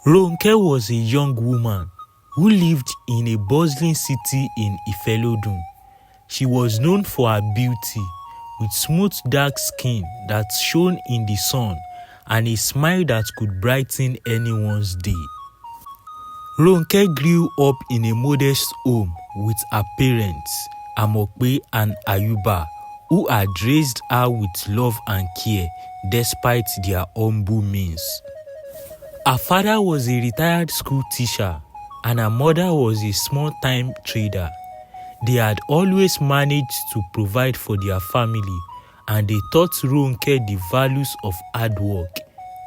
Ronke was a young woman who lived in a bustling city in Ifelodun. She was known for her beauty, with smooth dark skin that shone in the sun and a smile that could brighten anyone's day. Ronke grew up in a modest home with her parents, Amokpe and Ayuba, who had raised her with love and care despite their humble means. Her father was a retired school teacher and her mother was a small-time trader. They had always managed to provide for their family, and they taught Ronke the values of hard work,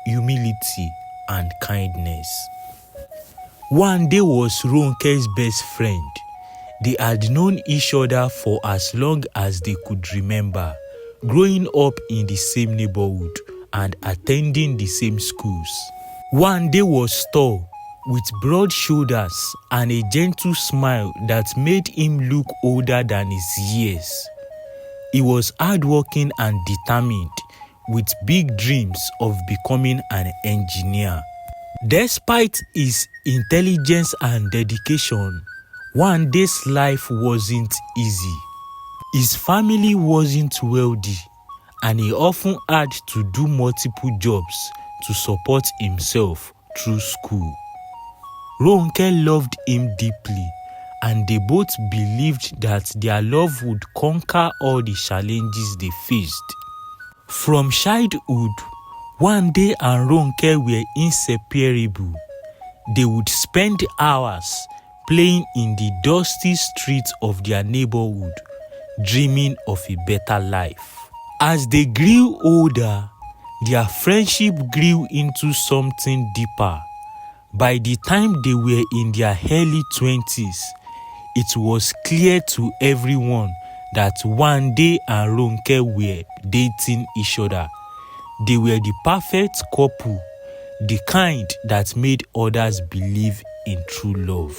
humility, and kindness. Wande was Ronke's best friend. They had known each other for as long as they could remember, growing up in the same neighborhood and attending the same schools. Wande was tall, with broad shoulders and a gentle smile that made him look older than his years. He was hardworking and determined, with big dreams of becoming an engineer. Despite his intelligence and dedication, Wande's life wasn't easy. His family wasn't wealthy, and he often had to do multiple jobs to support himself through school. Ronke loved him deeply, and they both believed that their love would conquer all the challenges they faced. From childhood, Wande and Ronke were inseparable. They would spend hours playing in the dusty streets of their neighborhood, dreaming of a better life. As they grew older, their friendship grew into something deeper. By the time they were in their early 20s, it was clear to everyone that Wande and Ronke were dating each other. They were the perfect couple, the kind that made others believe in true love.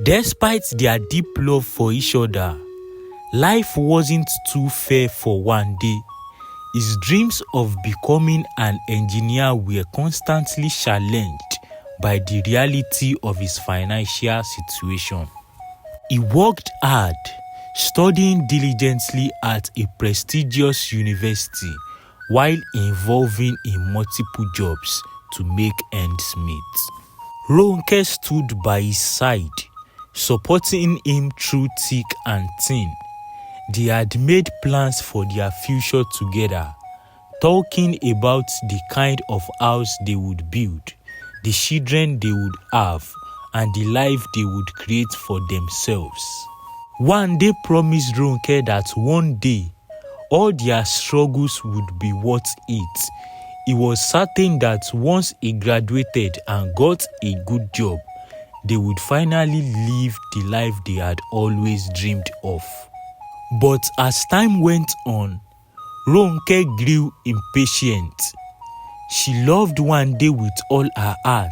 Despite their deep love for each other, life wasn't too fair for Wande. His dreams of becoming an engineer were constantly challenged by the reality of his financial situation. He worked hard, studying diligently at a prestigious university while involving in multiple jobs to make ends meet. Ronke stood by his side, supporting him through thick and thin. They had made plans for their future together, talking about the kind of house they would build, the children they would have, and the life they would create for themselves. One day promised Ronke that one day, all their struggles would be worth it. He was certain that once he graduated and got a good job, they would finally live the life they had always dreamed of. But as time went on, Ronke grew impatient. She loved Wande with all her heart,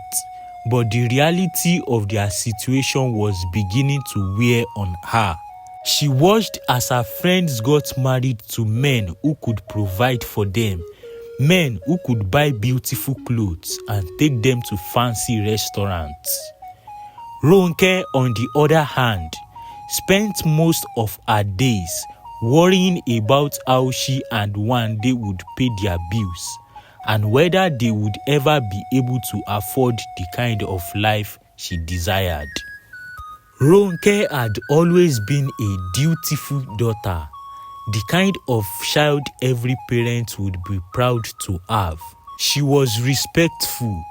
but the reality of their situation was beginning to wear on her. She watched as her friends got married to men who could provide for them, men who could buy beautiful clothes and take them to fancy restaurants. Ronke, on the other hand, spent most of her days worrying about how she and Wande would pay their bills and whether they would ever be able to afford the kind of life she desired. Ronke had always been a dutiful daughter, the kind of child every parent would be proud to have. She was respectful,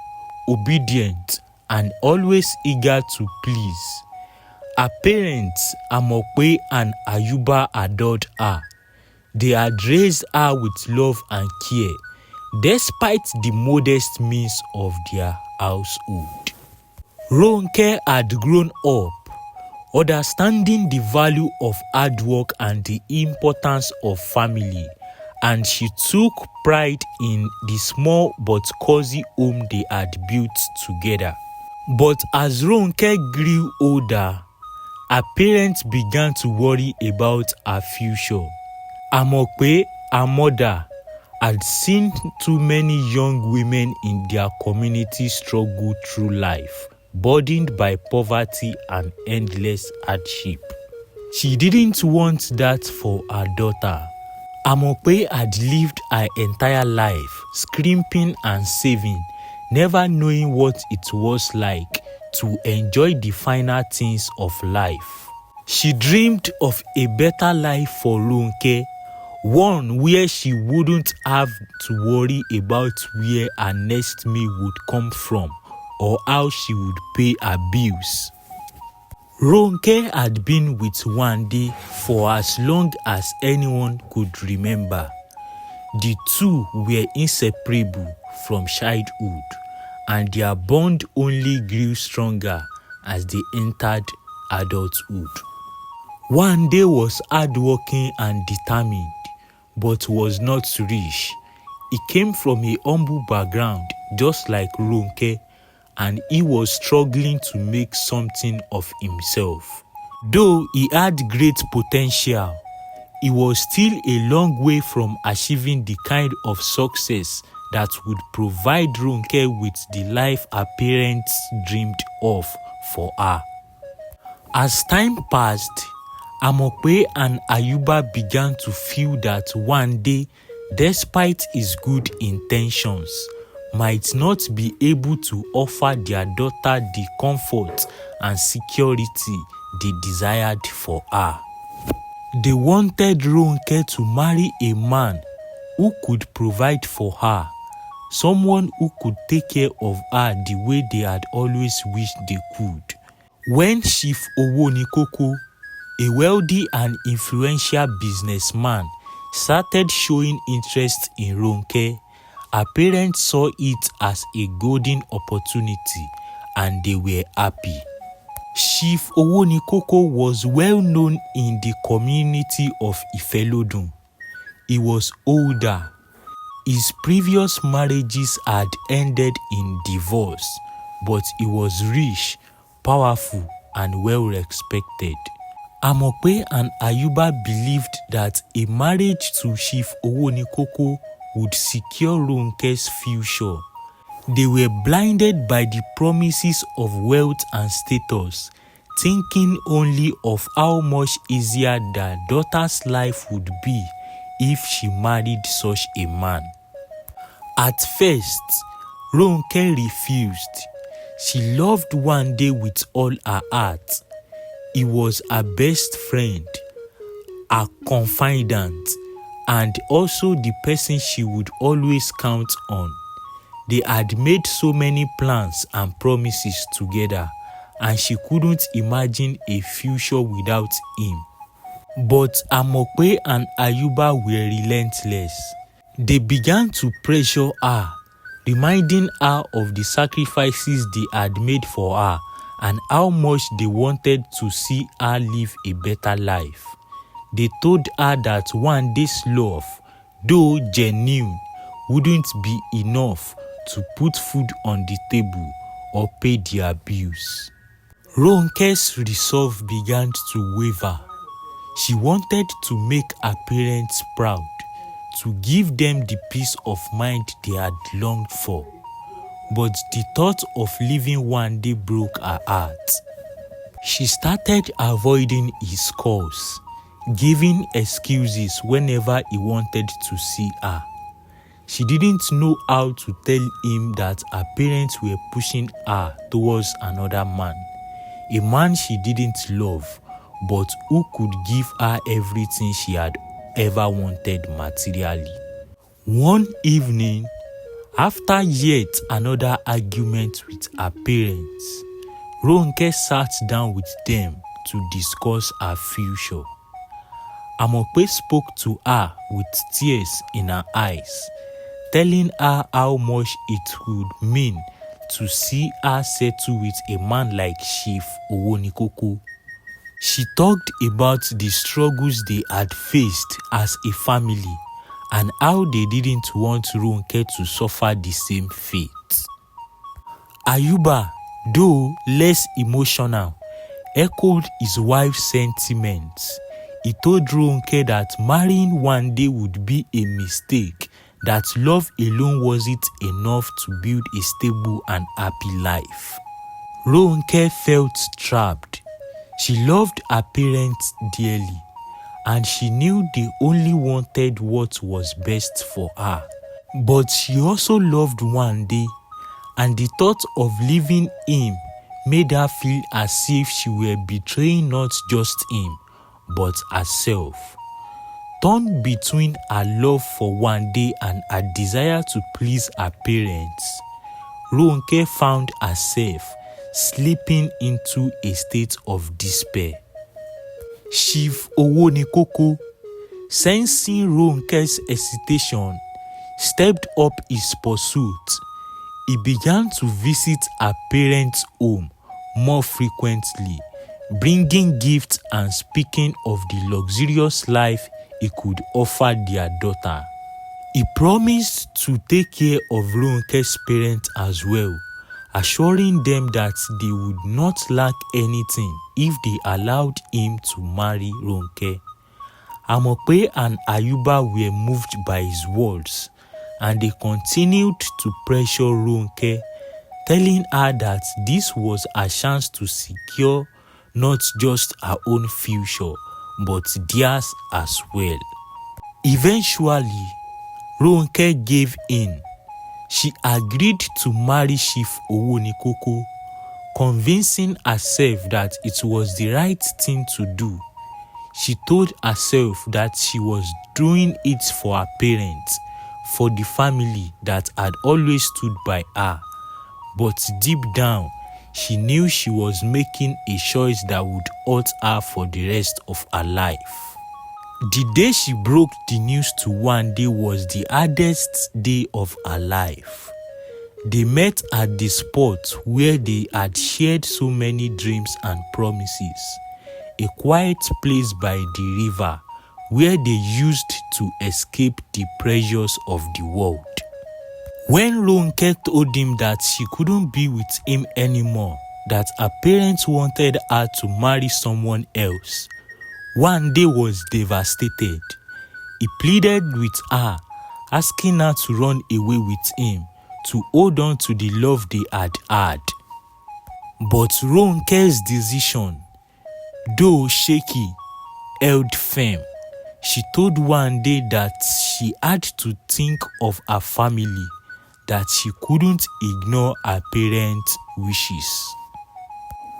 obedient, and always eager to please. Her parents, Amokpe and Ayuba, adored her. They had raised her with love and care, despite the modest means of their household. Ronke had grown up, understanding the value of hard work and the importance of family, and she took pride in the small but cozy home they had built together. But as Ronke grew older, her parents began to worry about her future. Amokpe, her mother, had seen too many young women in their community struggle through life, burdened by poverty and endless hardship. She didn't want that for her daughter. Amope had lived her entire life scrimping and saving, never knowing what it was like to enjoy the finer things of life. She dreamed of a better life for Ronke, one where she wouldn't have to worry about where her next meal would come from or how she would pay her bills. Ronke had been with Wande for as long as anyone could remember. The two were inseparable from childhood, and their bond only grew stronger as they entered adulthood. Wande was hardworking and determined, but was not rich. He came from a humble background just like Ronke, and he was struggling to make something of himself. Though he had great potential, he was still a long way from achieving the kind of success that would provide Ronke with the life her parents dreamed of for her. As time passed, Amope and Ayuba began to feel that Wande, despite his good intentions, might not be able to offer their daughter the comfort and security they desired for her. They wanted Ronke to marry a man who could provide for her, someone who could take care of her the way they had always wished they could. When Chief Owonikoko, a wealthy and influential businessman, started showing interest in Ronke, her parents saw it as a golden opportunity and they were happy. Chief Owonikoko was well known in the community of Ifelodun. He was older. His previous marriages had ended in divorce, but he was rich, powerful, and well respected. Amope and Ayuba believed that a marriage to Chief Owonikoko would secure Ronke's future. They were blinded by the promises of wealth and status, thinking only of how much easier their daughter's life would be if she married such a man. At first, Ronke refused. She loved Wande with all her heart. He was her best friend, her confidant, and also the person she would always count on. They had made so many plans and promises together, and she couldn't imagine a future without him. But Amope and Ayuba were relentless. They began to pressure her, reminding her of the sacrifices they had made for her and how much they wanted to see her live a better life. They told her that Wande's love, though genuine, wouldn't be enough to put food on the table or pay their bills. Ronke's resolve began to waver. She wanted to make her parents proud, to give them the peace of mind they had longed for. But the thought of leaving Wande broke her heart. She started avoiding his calls, giving excuses whenever he wanted to see her. She didn't know how to tell him that her parents were pushing her towards another man, a man she didn't love, but who could give her everything she had ever wanted materially. One evening, after yet another argument with her parents, Ronke sat down with them to discuss her future. Amope spoke to her with tears in her eyes, telling her how much it would mean to see her settle with a man like Chief Owonikoko. She talked about the struggles they had faced as a family and how they didn't want Ronke to suffer the same fate. Ayuba, though less emotional, echoed his wife's sentiments. He told Ronke that marrying Wande would be a mistake that love alone wasn't enough to build a stable and happy life. Ronke felt trapped. She loved her parents dearly, and she knew they only wanted what was best for her. But she also loved Wande, and the thought of leaving him made her feel as if she were betraying not just him, but herself. Torn between her love for Wande and her desire to please her parents, Ronke found herself slipping into a state of despair. Chief Owonikoko, sensing Ronke's hesitation, stepped up his pursuit. He began to visit her parents' home more frequently, bringing gifts and speaking of the luxurious life he could offer their daughter. He promised to take care of Ronke's parents as well, assuring them that they would not lack anything if they allowed him to marry Ronke. Amope and Ayuba were moved by his words, and they continued to pressure Ronke, telling her that this was a chance to secure not just her own future, but theirs as well. Eventually, Ronke gave in. She agreed to marry Chief Owonikoko, convincing herself that it was the right thing to do. She told herself that she was doing it for her parents, for the family that had always stood by her. But deep down, she knew she was making a choice that would hurt her for the rest of her life. The day she broke the news to Wande was the hardest day of her life. They met at the spot where they had shared so many dreams and promises, a quiet place by the river where they used to escape the pressures of the world. When Ronke told him that she couldn't be with him anymore, that her parents wanted her to marry someone else, Wande was devastated. He pleaded with her, asking her to run away with him, to hold on to the love they had had. But Ronke's decision, though shaky, held firm. She told Wande that she had to think of her family, that she couldn't ignore her parents' wishes.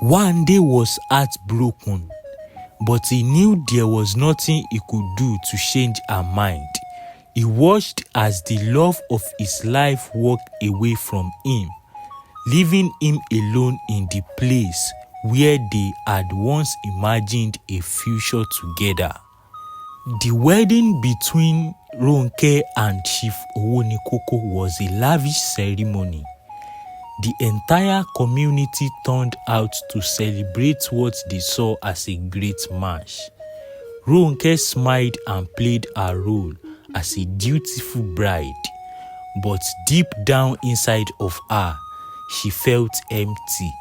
Wande was heartbroken, but he knew there was nothing he could do to change her mind. He watched as the love of his life walked away from him, leaving him alone in the place where they had once imagined a future together. The wedding between Ronke and Chief Owonikoko was a lavish ceremony. The entire community turned out to celebrate what they saw as a great match. Ronke smiled and played her role as a dutiful bride, but deep down inside of her, she felt empty.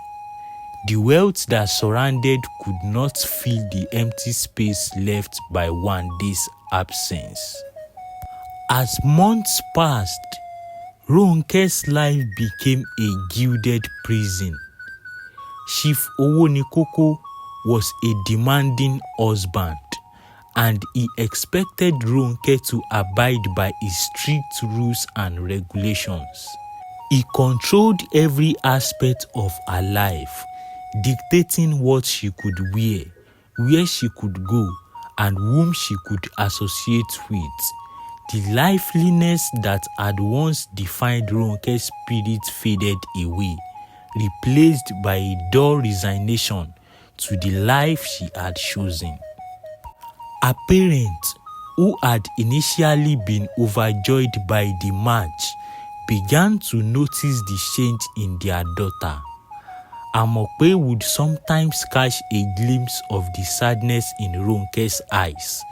The wealth that surrounded could not fill the empty space left by Wande's absence. As months passed, Ronke's life became a gilded prison. Chief Owonikoko was a demanding husband, and he expected Ronke to abide by his strict rules and regulations. He controlled every aspect of her life, dictating what she could wear, where she could go, and whom she could associate with. The liveliness that had once defined Ronke's spirit faded away, replaced by a dull resignation to the life she had chosen. Her parents, who had initially been overjoyed by the match, began to notice the change in their daughter. Amope would sometimes catch a glimpse of the sadness in Ronke's eyes,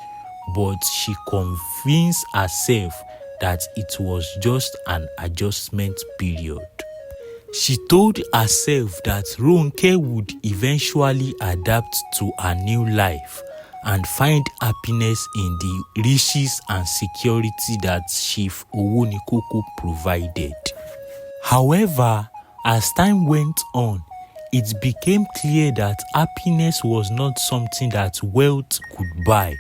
but she convinced herself that it was just an adjustment period. She told herself that Ronke would eventually adapt to her new life and find happiness in the riches and security that Chief Owonikoko provided. However, as time went on, it became clear that happiness was not something that wealth could buy.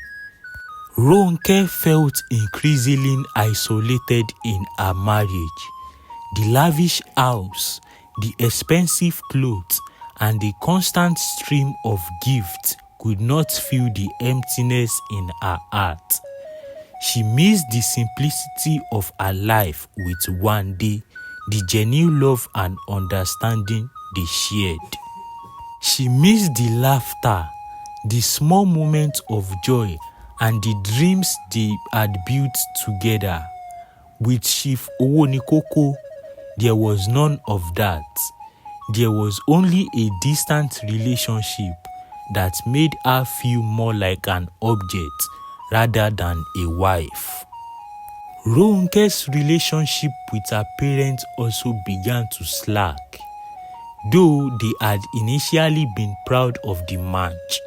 Ronke felt increasingly isolated in her marriage. The lavish house, the expensive clothes, and the constant stream of gifts could not fill the emptiness in her heart. She missed the simplicity of her life with Wande, the genuine love and understanding they shared. She missed the laughter, the small moments of joy, and the dreams they had built together. With Chief Owonikoko, there was none of that. There was only a distant relationship that made her feel more like an object rather than a wife. Ronke's relationship with her parents also began to slack. Though they had initially been proud of the match,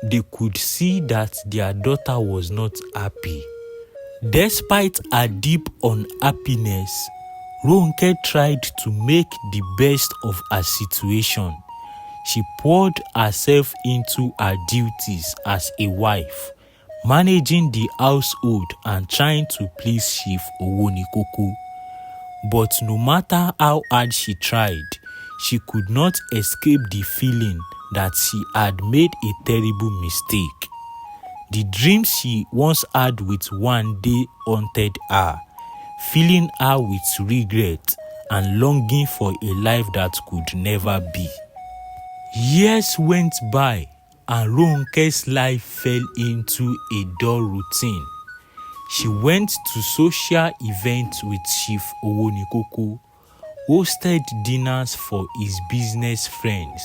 they could see that their daughter was not happy. Despite her deep unhappiness, Ronke tried to make the best of her situation. She poured herself into her duties as a wife, managing the household and trying to please Chief Owonikoko. But no matter how hard she tried, she could not escape the feeling that she had made a terrible mistake. The dreams she once had with Wande haunted her, filling her with regret and longing for a life that could never be. Years went by and Ronke's life fell into a dull routine. She went to social events with Chief Owonikoko, hosted dinners for his business friends,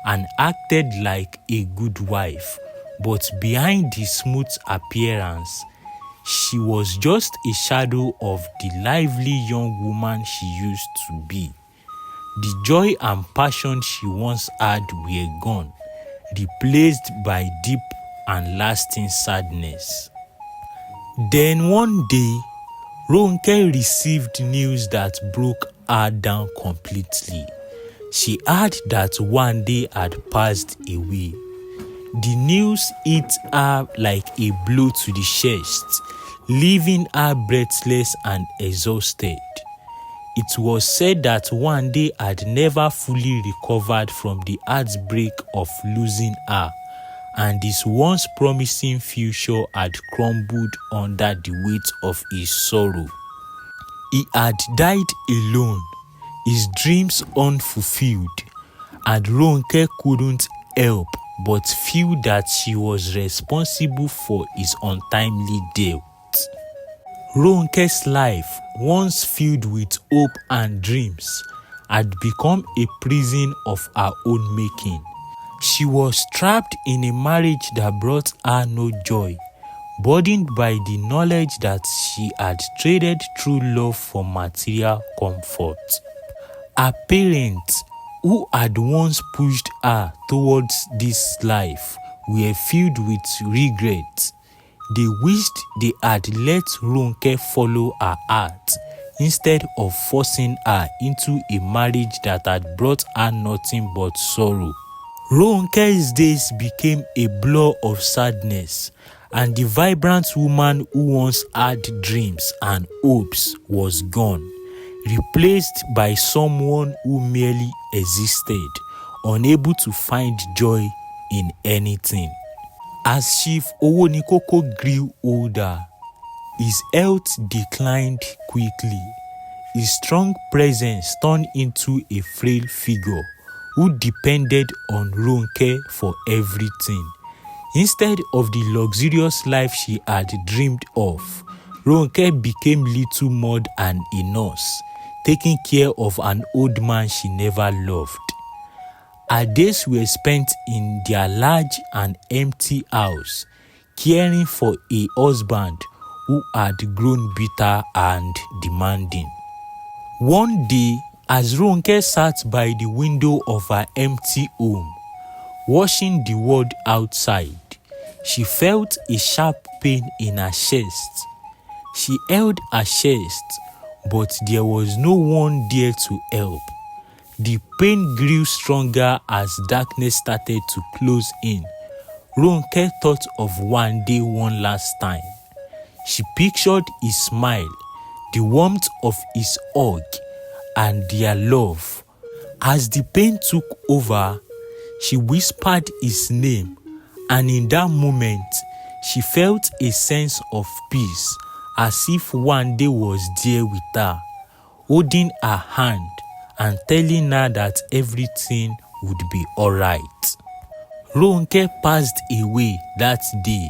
and acted like a good wife. But behind the smooth appearance, she was just a shadow of the lively young woman she used to be. The joy and passion she once had were gone, replaced by deep and lasting sadness. Then one day, Ronke received news that broke her down completely. She heard that Wande had passed away. The news hit her like a blow to the chest, leaving her breathless and exhausted. It was said that Wande had never fully recovered from the heartbreak of losing her, and his once promising future had crumbled under the weight of his sorrow. He had died alone, his dreams unfulfilled, and Ronke couldn't help but feel that she was responsible for his untimely death. Ronke's life, once filled with hope and dreams, had become a prison of her own making. She was trapped in a marriage that brought her no joy, burdened by the knowledge that she had traded true love for material comfort. Her parents, who had once pushed her towards this life, were filled with regret. They wished they had let Ronke follow her heart instead of forcing her into a marriage that had brought her nothing but sorrow. Ronke's days became a blur of sadness, and the vibrant woman who once had dreams and hopes was gone, replaced by someone who merely existed, unable to find joy in anything. As Chief Owonikoko grew older, his health declined quickly. His strong presence turned into a frail figure who depended on Ronke for everything. Instead of the luxurious life she had dreamed of, Ronke became little more than a nurse, taking care of an old man she never loved. Her days were spent in their large and empty house, caring for a husband who had grown bitter and demanding. One day, as Ronke sat by the window of her empty home, watching the world outside, She felt a sharp pain in her chest. She held her chest, but there was no one there to help. The pain grew stronger as darkness started to close in. Ronke thought of Wande one last time. She pictured his smile, the warmth of his hug, and their love. As the pain took over, she whispered his name, and in that moment, she felt a sense of peace, as if Wande was there with her, holding her hand and telling her that everything would be alright. Ronke passed away that day,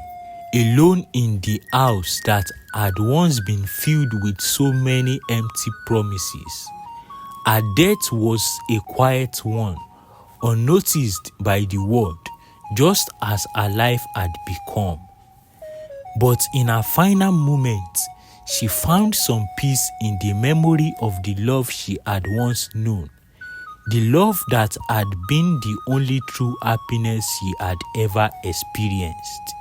alone in the house that had once been filled with so many empty promises. Her death was a quiet one, unnoticed by the world, just as her life had become. But in her final moment, she found some peace in the memory of the love she had once known, the love that had been the only true happiness she had ever experienced.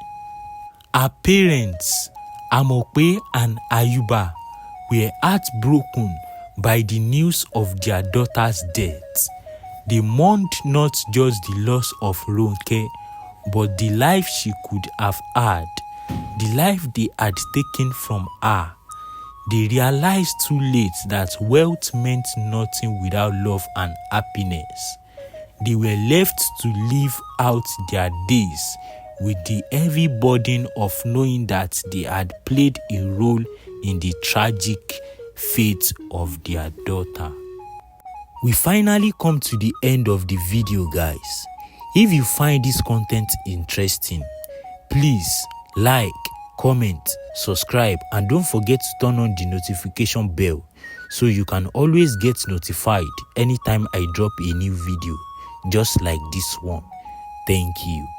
Her parents, Amope and Ayuba, were heartbroken by the news of their daughter's death. They mourned not just the loss of Ronke, but the life she could have had, the life they had taken from her. They realized too late that wealth meant nothing without love and happiness. They were left to live out their days with the heavy burden of knowing that they had played a role in the tragic fate of their daughter. We finally come to the end of the video, guys. If you find this content interesting, please like, comment, subscribe, and don't forget to turn on the notification bell so you can always get notified anytime I drop a new video just like this one. Thank you.